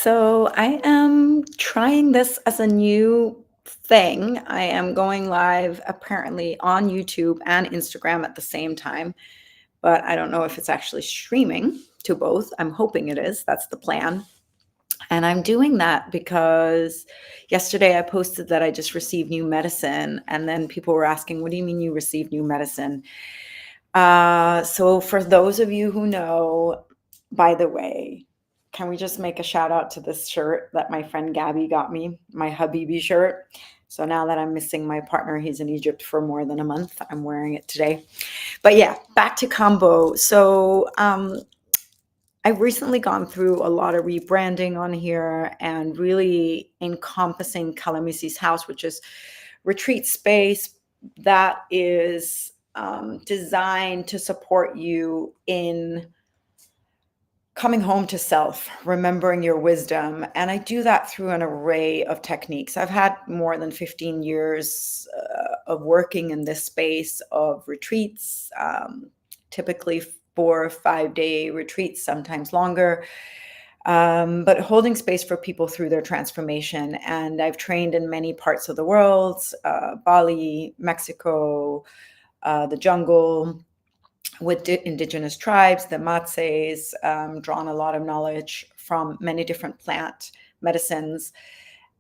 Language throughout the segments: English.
So I am trying this as a new thing. I am going live apparently on YouTube and Instagram at the same time, but I don't know if it's actually streaming to both. I'm hoping it is. That's the plan. And I'm doing that because yesterday I posted that I just received new medicine. And then people were asking, what do you mean you received new medicine? So for those of you who know, by the way, can we just make a shout out to this shirt that my friend Gabby got me, my Habibi shirt? So now that I'm missing my partner, he's in Egypt for more than a month. I'm wearing it today. But yeah, back to combo. So I've recently gone through a lot of rebranding on here and really encompassing Calamisis house, which is retreat space that is designed to support you in coming home to self, remembering your wisdom. And I do that through an array of techniques. I've had more than 15 years of working in this space of retreats, typically 4 or 5 day retreats, sometimes longer, but holding space for people through their transformation. And I've trained in many parts of the world, Bali, Mexico, the jungle, with indigenous tribes, the Matses, drawn a lot of knowledge from many different plant medicines.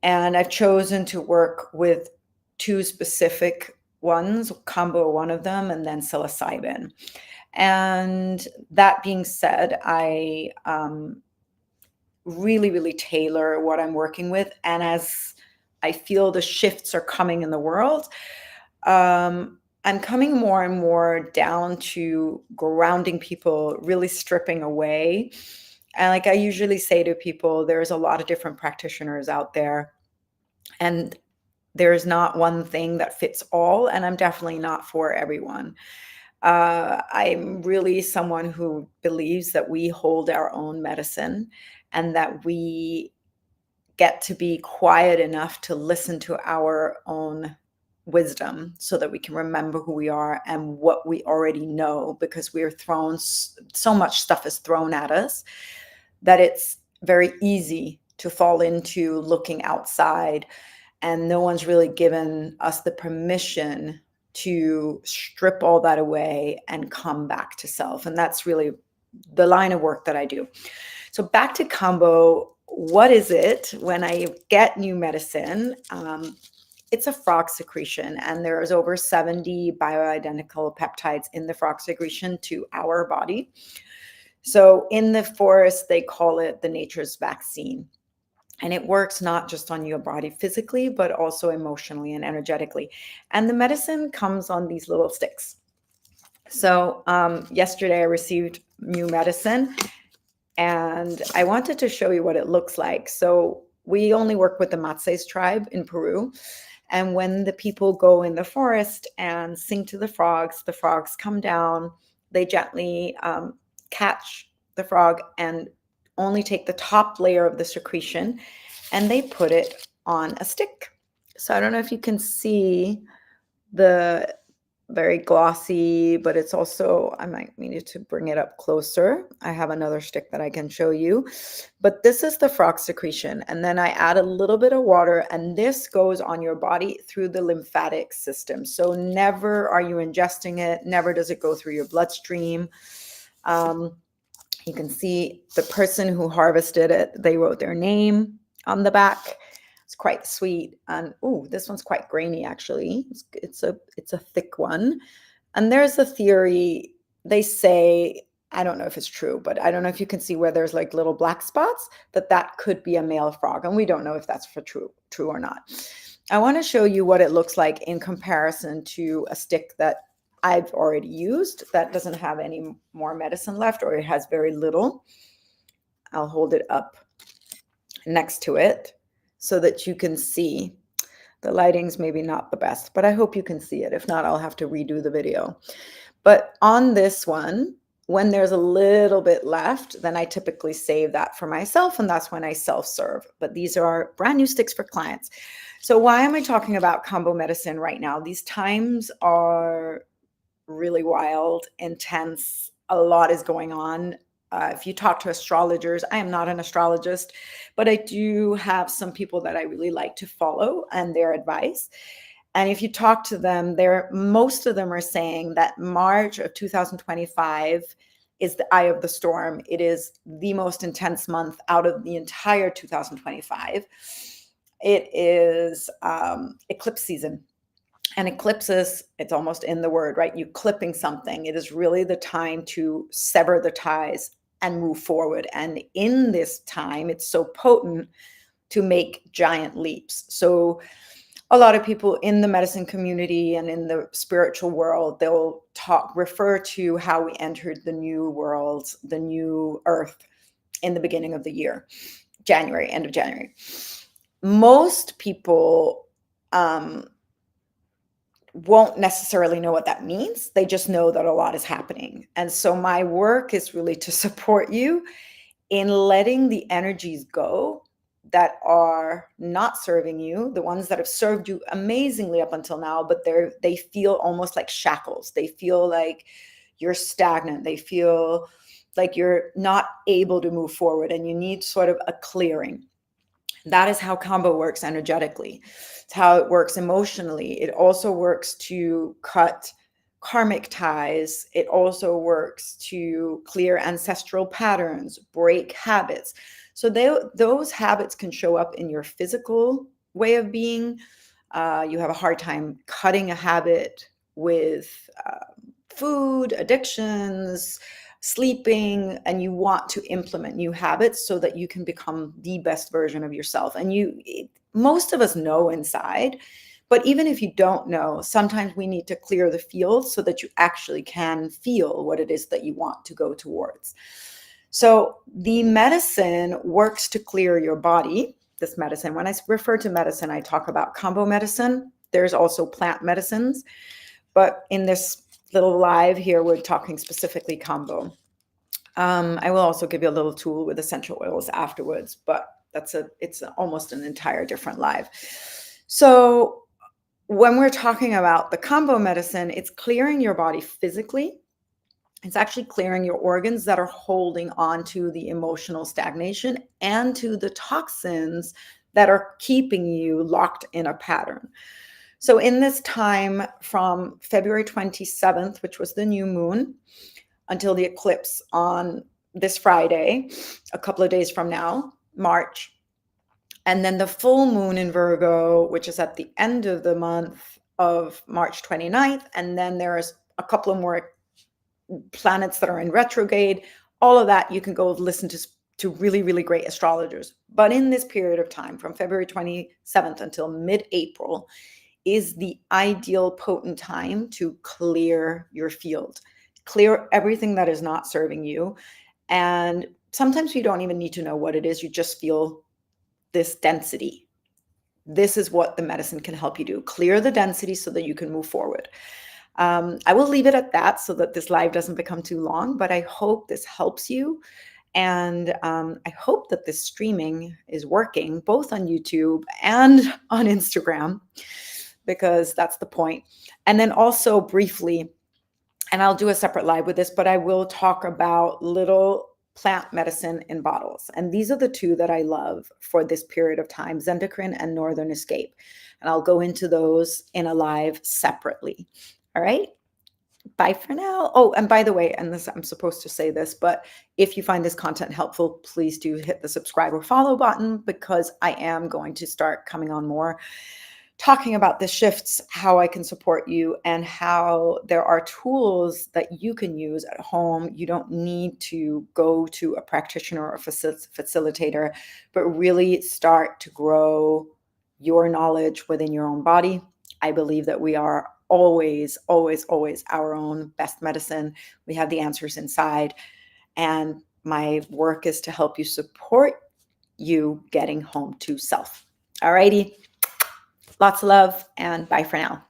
And I've chosen to work with two specific ones, combo one of them, and then psilocybin. And that being said, I really tailor what I'm working with. And as I feel the shifts are coming in the world, I'm coming more and more down to grounding people, really stripping away. And like I usually say to people, there's a lot of different practitioners out there, and there's not one thing that fits all. And I'm definitely not for everyone. I'm really someone who believes that we hold our own medicine and that we get to be quiet enough to listen to our own wisdom so that we can remember who we are and what we already know, because we're thrown so much stuff is thrown at us that it's very easy to fall into looking outside, and no one's really given us the permission to strip all that away and come back to self. And that's really the line of work that I do. So back to combo. What is it when I get new medicine? It's a frog secretion, and there's over 70 bioidentical peptides in the frog secretion to our body. So in the forest, they call it the nature's vaccine. And it works not just on your body physically, but also emotionally and energetically. And the medicine comes on these little sticks. So yesterday I received new medicine, and I wanted to show you what it looks like. So we only work with the Matses tribe in Peru. And when the people go in the forest and sing to the frogs come down, they gently catch the frog and only take the top layer of the secretion, and they put it on a stick. So I don't know if you can see the very glossy, but it's also, I might need to bring it up closer. I have another stick that I can show you, but this is the frog secretion. And then I add a little bit of water, and this goes on your body through the lymphatic system. So never are you ingesting it. Never does it go through your bloodstream. You can see the person who harvested it, they wrote their name on the back. It's quite sweet. And oh, this one's quite grainy actually. It's a thick one. And there's a theory, they say, I don't know if it's true, but I don't know if you can see where there's like little black spots, that could be a male frog. And we don't know if that's for true or not. I want to show you what it looks like in comparison to a stick that I've already used that doesn't have any more medicine left, or it has very little. I'll hold it up next to it so that you can see. The lighting's maybe not the best, but I hope you can see it. If not, I'll have to redo the video. But on this one, when there's a little bit left, then I typically save that for myself, and that's when I self-serve. But these are brand new sticks for clients. So why am I talking about combo medicine right now? These times are really wild, intense. A lot is going on. If you talk to astrologers, I am not an astrologist, but I do have some people that I really like to follow and their advice. And if you talk to them, most of them are saying that March of 2025 is the eye of the storm. It is the most intense month out of the entire 2025. It is eclipse season. And eclipses, it's almost in the word, right? You clipping something. It is really the time to sever the ties and move forward. And in this time, it's so potent to make giant leaps. So a lot of people in the medicine community and in the spiritual world, they'll refer to how we entered the new world, the new earth in the beginning of the year, January, end of January. Most people won't necessarily know what that means. They just know that a lot is happening. And so my work is really to support you in letting the energies go that are not serving you, the ones that have served you amazingly up until now, but they feel almost like shackles. They feel like you're stagnant. They feel like you're not able to move forward and you need sort of a clearing. That is how combo works energetically. It's how it works emotionally. It also works to cut karmic ties. It also works to clear ancestral patterns, break habits. So those habits can show up in your physical way of being. You have a hard time cutting a habit with food, addictions, sleeping, and you want to implement new habits so that you can become the best version of yourself. And most of us know inside, but even if you don't know, sometimes we need to clear the field so that you actually can feel what it is that you want to go towards. So the medicine works to clear your body. This medicine, when I refer to medicine, I talk about combo medicine. There's also plant medicines, but in this little live here, we're talking specifically combo. I will also give you a little tool with essential oils afterwards, but it's almost an entire different live. So when we're talking about the combo medicine, it's clearing your body physically. It's actually clearing your organs that are holding on to the emotional stagnation and to the toxins that are keeping you locked in a pattern. So in this time from February 27th, which was the new moon, until the eclipse on this Friday, a couple of days from now, March, and then the full moon in Virgo, which is at the end of the month of March 29th, and then there's a couple of more planets that are in retrograde. All of that you can go listen to really, really great astrologers. But in this period of time, from February 27th until mid-April, is the ideal potent time to clear your field, clear everything that is not serving you. And sometimes you don't even need to know what it is. You just feel this density. This is what the medicine can help you do. Clear the density so that you can move forward. I will leave it at that so that this live doesn't become too long, but I hope this helps you. And I hope that this streaming is working both on YouTube and on Instagram, because that's the point. And then also briefly, and I'll do a separate live with this, but I will talk about little plant medicine in bottles. And these are the two that I love for this period of time, Zendocrine and Northern Escape. And I'll go into those in a live separately. All right. Bye for now. Oh, and by the way, and this, I'm supposed to say this, but if you find this content helpful, please do hit the subscribe or follow button, because I am going to start coming on more, talking about the shifts, how I can support you, and how there are tools that you can use at home. You don't need to go to a practitioner or a facilitator, but really start to grow your knowledge within your own body. I believe that we are always, always, always our own best medicine. We have the answers inside. And my work is to help you support you getting home to self. All righty. Lots of love, and bye for now.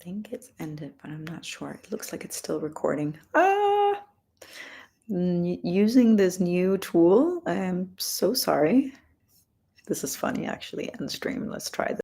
think it's ended, but I'm not sure. It looks like it's still recording. Using this new tool. I'm so sorry. This is funny, actually. End stream. Let's try this.